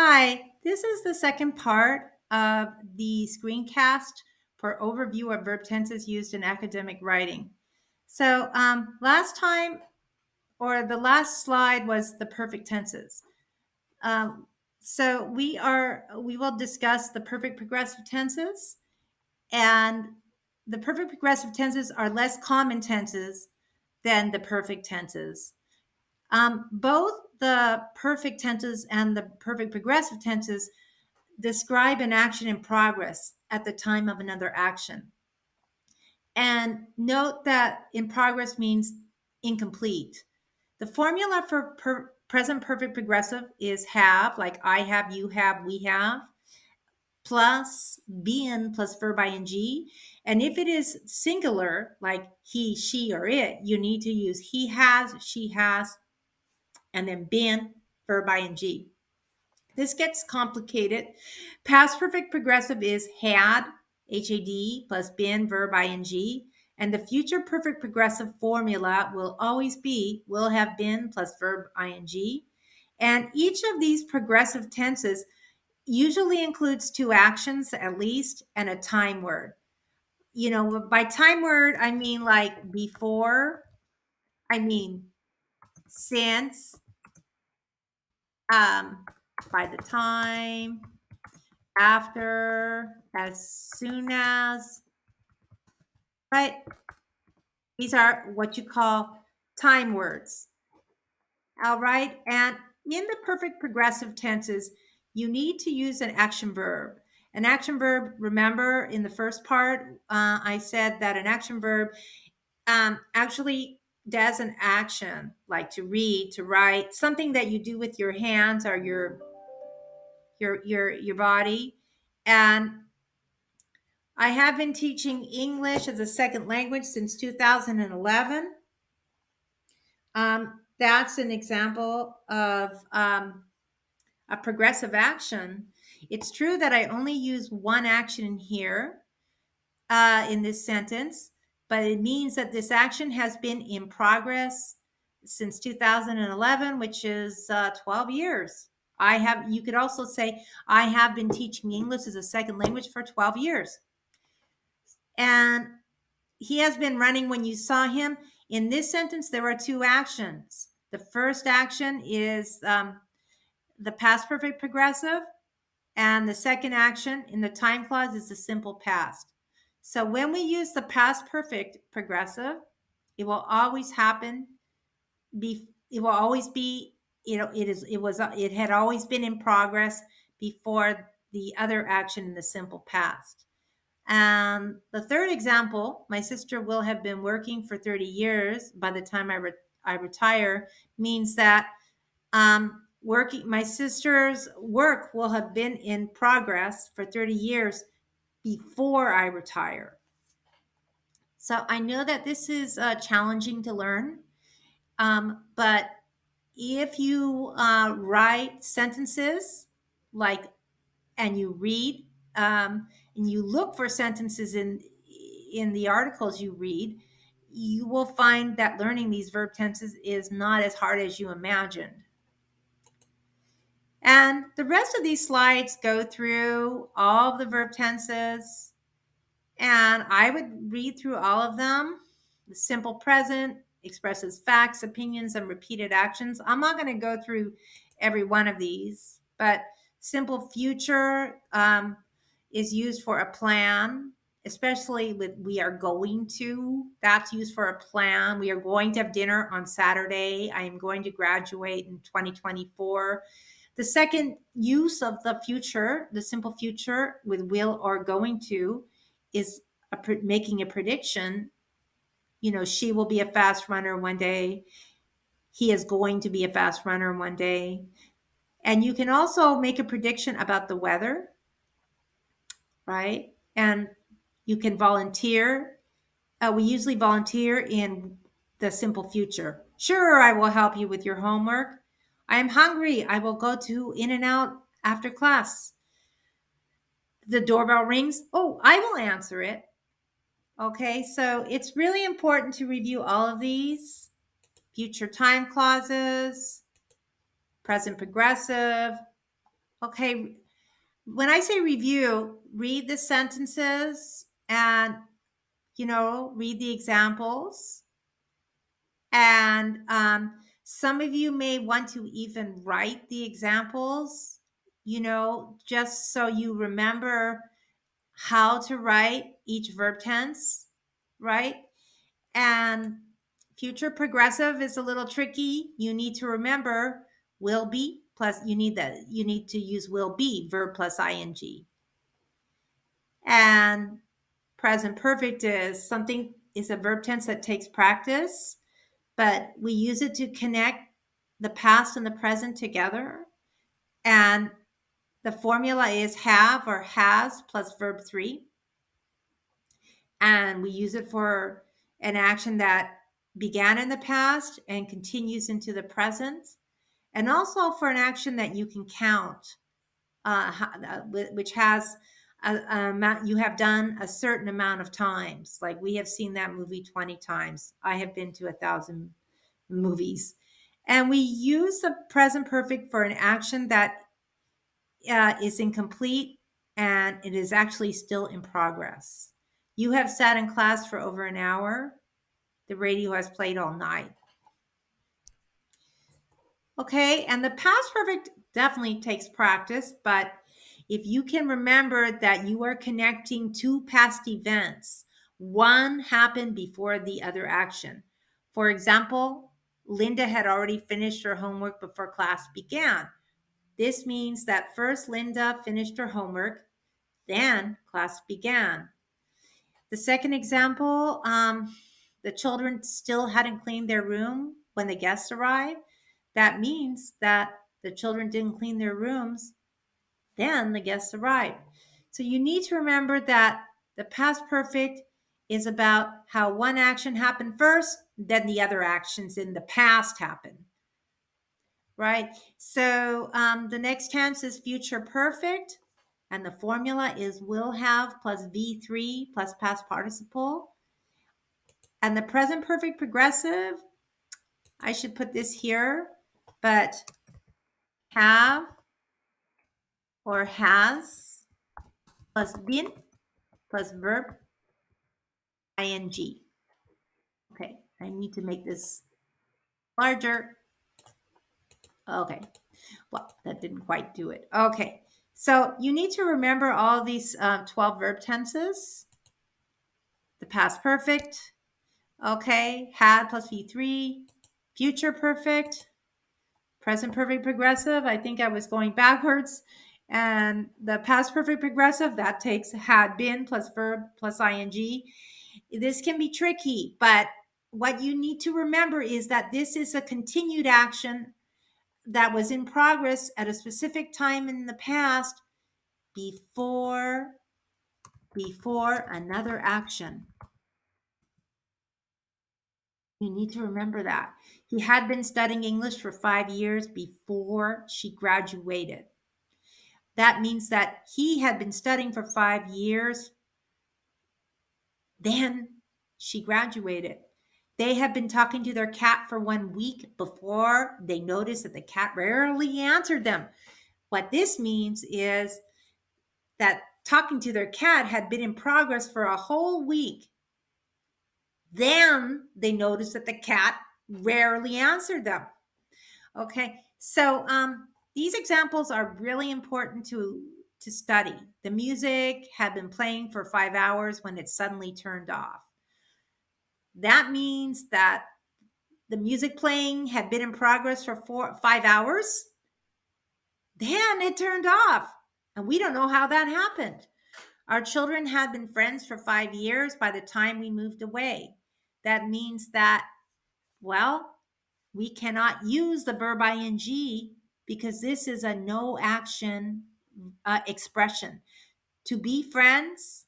Hi, this is the second part of the screencast for overview of verb tenses used in academic writing. So, last time, or the last slide was the perfect tenses. Um, so we will discuss the perfect progressive tenses, and the perfect progressive tenses are less common tenses than the perfect tenses. Both the perfect tenses and the perfect progressive tenses describe an action in progress at the time of another action. And note that in progress means incomplete. The formula for present perfect progressive is have, like I have, you have, we have, plus been plus verb ing. And if it is singular, like he, she, or it, you need to use he has, she has, and then been, verb ing. This gets complicated. Past perfect progressive is had, HAD, plus been, verb ing. And the future perfect progressive formula will always be will have been plus verb ing. And each of these progressive tenses usually includes two actions at least and a time word. You know, by time word, I mean like before, I mean since, um, by the time, after, as soon as, right? These are what you call time words. All right. And in the perfect progressive tenses, you need to use an action verb. An action verb, remember in the first part, I said that an action verb actually does an action like to read, to write, something that you do with your hands or your body. And I have been teaching English as a second language since 2011. That's an example of a progressive action. It's true that I only use one action in here in this sentence, but it means that this action has been in progress since 2011, which is 12 years. You could also say, I have been teaching English as a second language for 12 years. And he has been running when you saw him. In this sentence, there are two actions. The first action is the past perfect progressive, and the second action in the time clause is the simple past. So when we use the past perfect progressive, it will always happen. It will always be. It had always been in progress before the other action in the simple past. And the third example, my sister will have been working for 30 years by the time I retire, means that my sister's work will have been in progress for 30 years before I retire. So I know that this is challenging to learn, but if you write sentences like and you read and you look for sentences in the articles you read, you will find that learning these verb tenses is not as hard as you imagined. And the rest of these slides go through all of the verb tenses, and I would read through all of them. The simple present expresses facts, opinions, and repeated actions. I'm not going to go through every one of these, but simple future is used for a plan, especially with we are going to. That's used for a plan. We are going to have dinner on Saturday. I am going to graduate in 2024. The second use of the future, the simple future with will or going to, is making a prediction. You know, she will be a fast runner one day. He is going to be a fast runner one day. And you can also make a prediction about the weather, right? And you can volunteer. We usually volunteer in the simple future. Sure, I will help you with your homework. I am hungry. I will go to In-N-Out after class. The doorbell rings. Oh, I will answer it. Okay, so it's really important to review all of these future time clauses, present progressive, Okay. When I say review, read the sentences and, read the examples. And some of you may want to even write the examples, just so you remember how to write each verb tense, right? And future progressive is a little tricky. You need to remember will be plus you need to use will be, verb plus ing. And present perfect is a verb tense that takes practice, but we use it to connect the past and the present together. And the formula is have or has plus verb 3. And we use it for an action that began in the past and continues into the present, and also for an action that you can count, which has a amount you have done a certain amount of times. Like we have seen that movie 20 times. I have been to 1,000 movies. And we use the present perfect for an action that is incomplete and it is actually still in progress. You have sat in class for over an hour. The radio has played all night. Okay, and the past perfect definitely takes practice, but if you can remember that you are connecting two past events, one happened before the other action. For example, Linda had already finished her homework before class began. This means that first Linda finished her homework, then class began. The second example, the children still hadn't cleaned their room when the guests arrived. That means that the children didn't clean their rooms, then the guests arrived. So you need to remember that the past perfect is about how one action happened first, then the other actions in the past happen, right? So the next tense is future perfect, and the formula is will have plus V3 plus past participle. And the present perfect progressive, I should put this here, but have or has plus been plus verb ing. Okay, I need to make this larger. Okay, well, that didn't quite do it. Okay, so you need to remember all these 12 verb tenses. The past perfect, okay, had plus V3, future perfect, present perfect progressive. I think I was going backwards. And the past perfect progressive, that takes had been plus verb plus ing. This can be tricky, but what you need to remember is that this is a continued action that was in progress at a specific time in the past before another action. You need to remember that. He had been studying English for 5 years before she graduated. That means that he had been studying for 5 years, then she graduated. They had been talking to their cat for 1 week before they noticed that the cat rarely answered them. What this means is that talking to their cat had been in progress for a whole week. Then they noticed that the cat rarely answered them. Okay, so these examples are really important to study. The music had been playing for 5 hours when it suddenly turned off. That means that the music playing had been in progress for 5 hours. Then it turned off. And we don't know how that happened. Our children had been friends for 5 years by the time we moved away. That means that, well, we cannot use the verb ing because this is a no action expression. To be friends,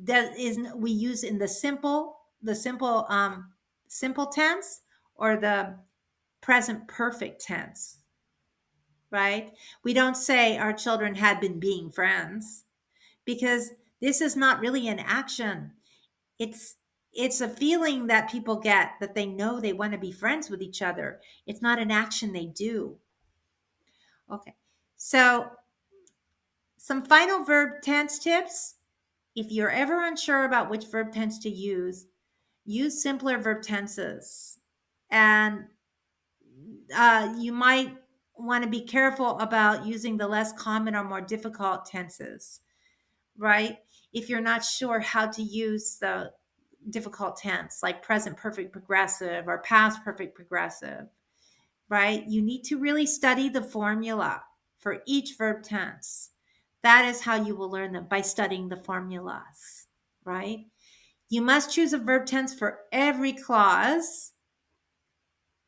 that is we use in the simple simple tense or the present perfect tense, right? We don't say our children had been being friends because this is not really an action. It's a feeling that people get that they know they want to be friends with each other. It's not an action they do. Okay. So, some final verb tense tips. If you're ever unsure about which verb tense to use simpler verb tenses. And you might want to be careful about using the less common or more difficult tenses, right? If you're not sure how to use the difficult tense, like present perfect progressive or past perfect progressive, right? You need to really study the formula for each verb tense. That is how you will learn them, by studying the formulas, right? You must choose a verb tense for every clause.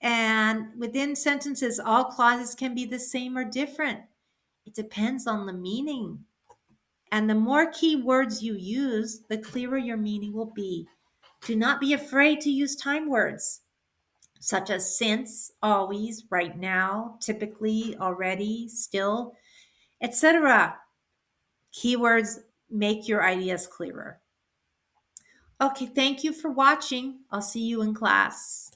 And within sentences, all clauses can be the same or different. It depends on the meaning. And the more key words you use, the clearer your meaning will be. Do not be afraid to use time words, such as since, always, right now, typically, already, still, etc. Keywords make your ideas clearer. Okay, thank you for watching. I'll see you in class.